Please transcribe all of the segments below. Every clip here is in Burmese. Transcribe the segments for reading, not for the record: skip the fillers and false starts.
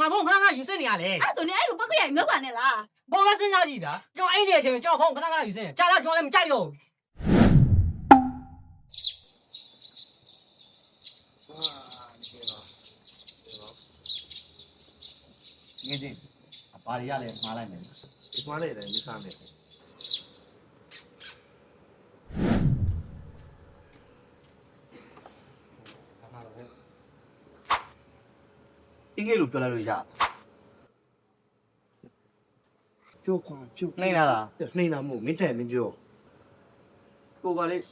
ငါဖုန်းခဏခဏယူစင်နေရလေအဲ့ဆိုနေအဲ့လိုပောက်ကရိုက်မလုပ်ပါနဲ့လားကိုပဲစဉ်းစားကြည့်တာကျွန်တော်အဲ့ဒီအချိန်ကျွန်တော်ဖုန်းခဏခဏယူစင်ကြာလာကျွန်တော်လည်းမကြိုက်တော့ငင်းချင်းဘာတွေရလဲမှားလိုက်မယ်မှားလိုက်တယ်မစားနဲ့အင်္ဂလိပ်လိုပြောလိုက်လို့ရပြောခွာပြောနှိမ့်လာလားနှိမ့်လာမို့မင်းတဲ့မင်းပြောကိုကလေး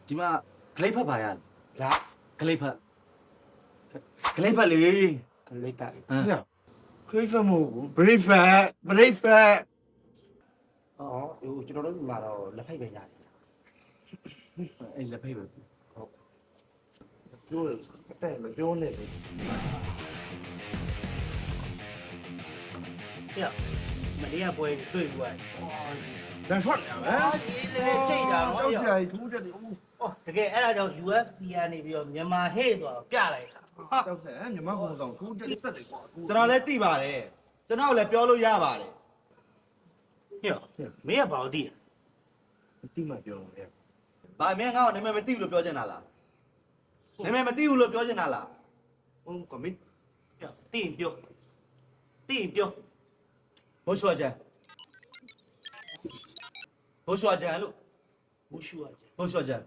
ဒီမှာဂလိပ်ဖတ်ပါရလားဂလိပ်ဖတ်လေ ကလေးပတ်ဟဲ့ခွေးဖတ်မို့ဘရိတ်ဖတ်အော်ကျွန်တော်တို့ဒီမှာတော့လက်ဖိတ်ပဲရတယ်အဲ့လက်ဖိတ်ပဲဟုတ်ပြောတဲ့မပြောနဲ့လေဟဲ့မလေးကပွဲတွေ့ဘူးတန်ထွက်ရမယ်ဒီလေကြိတ်တာတော့ ကြောက်ကြရထူးတယ်ဦးဩတကယ်အဲ့ဒါကြောင့် UFC ကနေပြီးတော့မြန်မာဟဲ့သွားပြလိုက်တာကြောက်စဲမြန်မာကုန်းဆောင်ထူးတယ်ဆက်တယ်ကွာကျွန်တော်လည်းသိပါတယ်ကျွန်တော်လည်းပြောလို့ရပါတယ်ဟဲ့မင်းကဘာလို့သိလဲတိမှပြောတယ် ။ဘာမင်းငါ့ကိုနာမည်မသိဘူးလို့ပြောချင်တာလား။နာမည်မသိဘူးလို့ပြောချင်တာလား ဟုတ်ကမင်း ဟဲ့သိရင်ပြော။ဘိုးရွှာချန်ဘိုးရွှာချန်လို့ ဘူးရှူရကြ ဘိုးရွှာချန်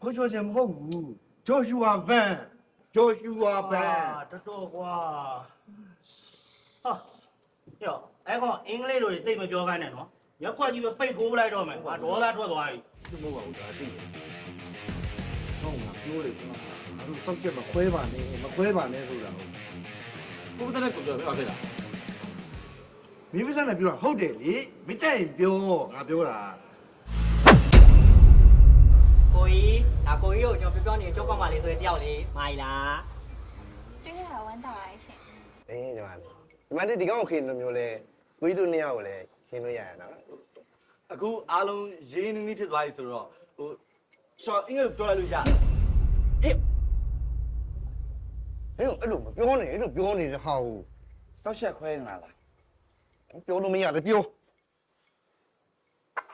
ခွေးချောချင်မဟုတ်ဘူးဂျိုရှူအာဗန်တော်တော်ကွာဟာဟဲ့အဲ့ကောင်အင်္ဂလိပ်လိုတွေသိမပြောခိုင်းနဲ့နော်ရက်ခွက်ကြီးပဲပိတ်ခိုးလိုက်တော့မယ်ဟာဒေါသထွက်သွားပြီဒီမဟုတ်ပါဘူးဒါသိတယ်ဟုတ်ငါပြောတယ်ကွာငါတို့စောက်ချက်မခွဲပါနဲ့ဆိုတာဟုတ် ကိုယ်ကလည်းကိုပြောပြောဖြစ်လား မင်းမစနဲ့ပြောတာဟုတ်တယ်လေမင်းတက်ရင်ပြောငါပြောတာကိုကြီးဒါကိုကြီးကိုကျွန်တော်ပြောနေကြောက်ကောက်ပါလေဆိုတဲ့တယောက်လေမာရီလားတွေ့ရတာဝမ်းသာပါရှင်အေးဒီမှာဒီကောင်ခင်လိုမျိုးလဲကိုကြီးတို့နှစ်ယောက်ကိုလည်းခင်လို့ရရနော် အခုအားလုံးရင်းနှီးနှီးဖြစ်သွားပြီဆိုတော့ဟိုကျွန်တော်အင်္ဂလိပ်ပြောလိုက်လို့ရဟဲ့အဲ့လိုမပြောနဲ့အဲ့လိုပြောနေတဲ့ဟာကို စောက်ချက်ခွဲနေတာလား ပြောလို့မရတယ်ပြော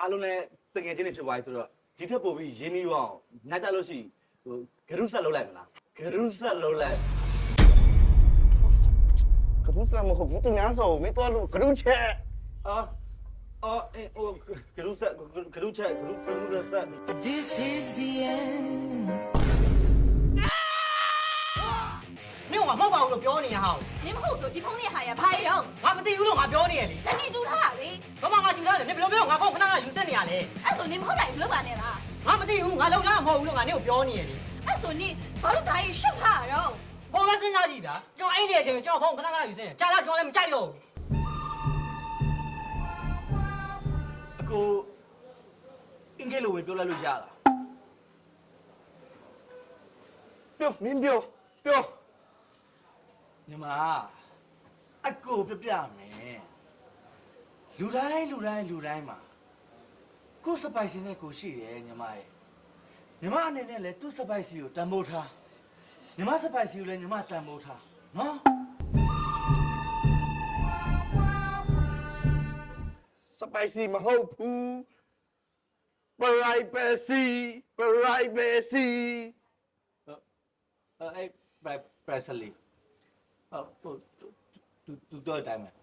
အားလုံးလည်းတကယ်ချင်းနေဖြစ်သွားပြီဆိုတော့ဒီထက်ပိုပြီးရင်းနှီးအောင်ညကြလို့ရှိဟိုဂရုဆက်လုပ်လိုက်မလားဂရုဆက်လုပ်လိုက်က ရုစမဟုတ်ဘူးသူများဆိုမင်းတော့ကရုချက် အော်ဟိုဂရုဆက်ဂရုချက်ဆက် This is the end. နင့်ကမဟုတ်ပါဘူးလို့ပြောနေရဟောင်း နင်မဟုတ်ဆိုဒီဖုန်းနဲ့ဟာရဘာရော ငါမသိဘူးလို့ငါပြောနေရလေ တနေ့ကျူထားတာလေ ဘာမှငါကြည့်ထားတယ်နင်ဘယ်လိုပြောငါဖုန်းခဏခဏယူစင်နေရလေ အဲ့ဆိုနေမဟုတ်တိုင်းမလုပ်ပါနဲ့လား ငါမသိဘူးငါလောက်ထားမှာမဟုတ်ဘူးလို့ငါနင့်ကိုပြောနေရလေ အဲ့ဆိုနေဘာလို့ဒါကြီးရှုပ်ထားတာတော့ ကိုပဲစဉ်းစားကြည့်တာကျွန်တော်အဲ့ဒီအချိန်ကျွန်တော်ဖုန်းခဏခဏယူစင်ကြာလာကျွန်တော်လည်းမကြိုက်တော့ဘူး အကိုအင်္ဂလိပ်လိုဝင်ပြောလိုက်လို့ရလား ပြောမင်းပြော ညီမအကိုပြမယ်လူတိုင်းမှာကိုစပိုက်စီနဲ့ကိုရှိတယ်ညီမရဲ့ညီမအနေနဲ့လည်းသူ့စပိုက်စီကိုတန်ဖိုးထားညီမစပိုက်စီကိုလည်းညီမတန်ဖိုးထားနော်စပိုက်စီမဟုတ်ဘူးပရိုက်ပဲစီအဲ့ပရက်စလီဟိုသူတော့တိုင်းမယ်